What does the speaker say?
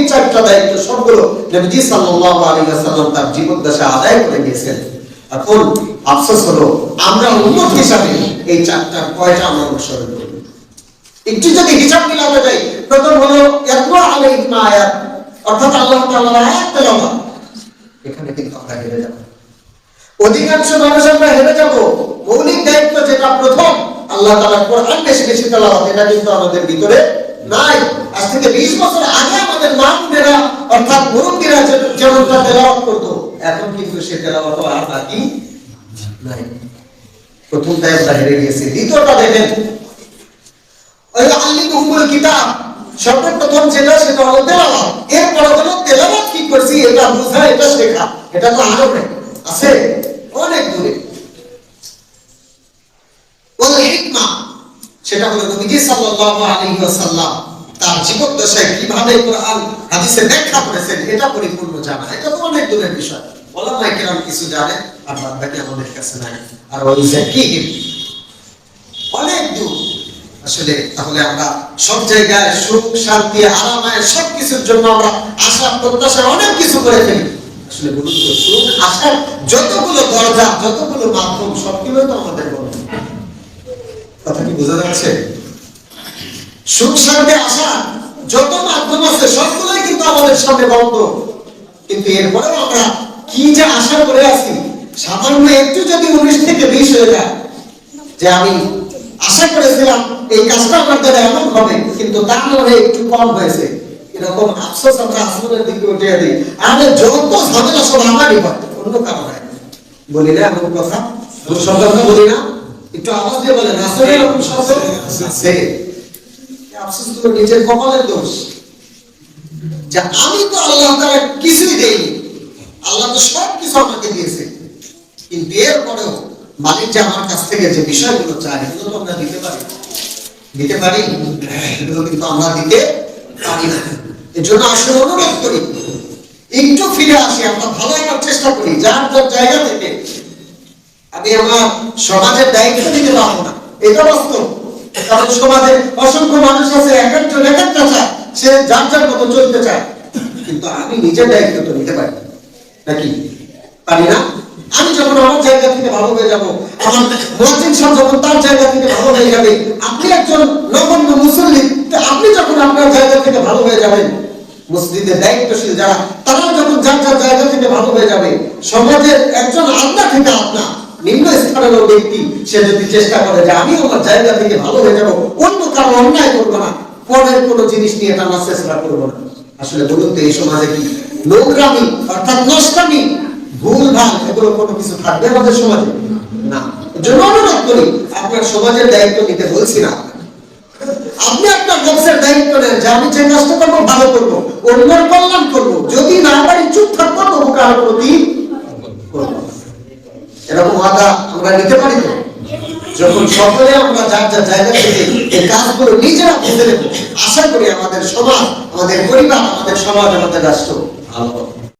চারটা দায়িত্ব সবগুলো নবীজি সাল্লাল্লাহু আলাইহি ওয়াসাল্লাম তার জীবদ্দশায় আদায় করে গিয়েছেন। এখন আফসোস হলো আমরা উম্মত হিসাবে এই চারটা কয়টা আমরা অনুসরণ করি। একটু যদি হিসাব মিলাতে যাই, প্রথম হলো ইয়াতলু আলাইহিম আয়াত, অর্থাৎ আল্লাহ তাআলার আয়াত তেলাওয়াত। এখানে কিন্তু আমরা হেরে যাব। অধিকাংশ মানুষ আমরা হেরে যাব। মৌলিক দায়িত্ব যেটা প্রথম, আল্লাহ তাআলার কোরআন বেশি বেশি তেলাওয়াত, এটা কিন্তু আমাদের ভিতরে নাই। আজ থেকে 20 বছর আগে আমাদের মা-বোনেরা অর্থাৎ মুরব্বীরা যেমনটা তেলাওয়াত করতো, এখন কিন্তু সে তেলাওয়াত আর বাকি নাই। প্রথমটা আমরা হেরে গেছি। দ্বিতীয়টা দেখেন, ওই আল্লিমুহুল কিতাব, সর্বপ্রথম যেটা সেটা হলো তেলাওয়াত। এরপরে হলো তেলাওয়াত কি করছি এটা বোঝা, এটা শেখা। এটা তো আরো নেই, আছে অনেক দূরে। ওয়াল হিকমা, সেটা হলো নবীজি সাল্লাল্লাহু আলাইহি ওয়াসাল্লাম তার জীবদ্দশায় কিভাবে কোরআন হাদিসে ব্যাখ্যা করেছেন এটা পরিপূর্ণ জানা। এটা তো অনেক দূরের বিষয়। ওলামায়ে কেরাম কিছু জানেন আর বাকি আমাদের কাছে নাই। আর ওই জাকির অনেক দূর আসলে। তাহলে আমরা সব জায়গায় সুখ শান্তি আরামায় সবকিছুর জন্য আমরা আশা প্রত্যাশা অনেক কিছু করে ফেলি। আসলে বলুন তো, সুখ আশার যতগুলো দরজা, যতগুলো মাধ্যম, সবগুলো তো আমাদের বন্ধ। কথা কি বোঝা যাচ্ছে? সুখ শান্তি আশা যত মাধ্যম আছে সবগুলোই কিন্তু আমাদের সামনে বন্ধ। কিন্তু এরপরেও আমরা কি যে আশা করে আছি, সামান্য একটু যদি 19 থেকে 20 হয়ে যায়, যে আমি আশা করেছিলাম এই কাজটা আমার দ্বারা এমন হবে, কিন্তু তার মনে একটু কম হয়েছে, এরকম আফসোস আমরা আসমানের দিকে উঠে দিই। আমাদের যত ঝামেলা সব আমারই হয়, অন্য কারো হয়। বলি না এমন কথা? দুঃসংবাদ বলি না? একটু আওয়াজ দিয়ে বলেন, আসলে এরকম শব্দ আছে। আফসোস তো নিজের কপালের দোষ, যে আমি তো আল্লাহ তাআলা কিছুই দেইনি, আল্লাহ তো সব কিছু আমাকে দিয়েছে, কিন্তু এরপরেও মালিক যে আমার কাছ থেকে যে বিষয়গুলো চায় এগুলো তো আমরা দিতে পারি, এগুলো কিন্তু আমরা দিতে পারি না। এর জন্য আসলে অনুরোধ করি, একটু ফিরে আসি, আমরা ভালো করার চেষ্টা করি যার যার জায়গা থেকে। আমি আমার সমাজের দায়িত্ব নিতে পারবো না, এটা বাস্তব। কারণ সমাজে অসংখ্য মানুষ আছে, এক একজন এক একটা চায়, সে যার যার মতো চলতে চায়, কিন্তু আমি নিজের দায়িত্ব তো নিতে পারি নাকি? পারি না। আমি যখন আমার জায়গা থেকে ভালো হয়ে যাব, আমার মুয়াজ্জিন সাহেব যখন তার জায়গা থেকে ভালো হয়ে যাবে, আপনি একজন নগণ্য মুসল্লি, আপনি যখন আপনার জায়গা থেকে ভালো হয়ে যাবেন, মসজিদের দায়িত্বশীল যারা তারা যখন যার যার জায়গা থেকে ভালো হয়ে যাবে, সমাজের একজন আল্লাহ থেকে আপনার নিম্ন স্তরের ব্যক্তি সে যদি চেষ্টা করে যে আমি আমার জায়গা থেকে ভালো হয়ে যাব, অন্য কারো অন্যায় করবো না, পরের কোনো জিনিস নিয়ে টানার চেষ্টা করবো না, আসলে বলুন তো এই সমাজে কি নোংরামি অর্থাৎ নষ্টামি, ভুল ভাল এগুলো কোনো কিছু থাকবে আমাদের সমাজে না? জন্য অনুরোধ করি, আপনার সমাজের দায়িত্ব নিতে বলছি না, আপনি আপনার বংশের দায়িত্ব নেন যে আমি যে কাজটা করবো ভালো করবো, অন্যের কল্যাণ করবো, যদি না পারি চুপ থাকবো, তবু কারোর প্রতি করবো। এরকম ওয়াদা আমরা নিতে পারি তো? যখন সকলে আমরা যার যার জায়গা থেকে এই কাজগুলো নিজেরা বুঝে নেব, আশা করি আমাদের সমাজ, আমাদের পরিবার, আমাদের সমাজ, আমাদের রাষ্ট্র ভালো হবে।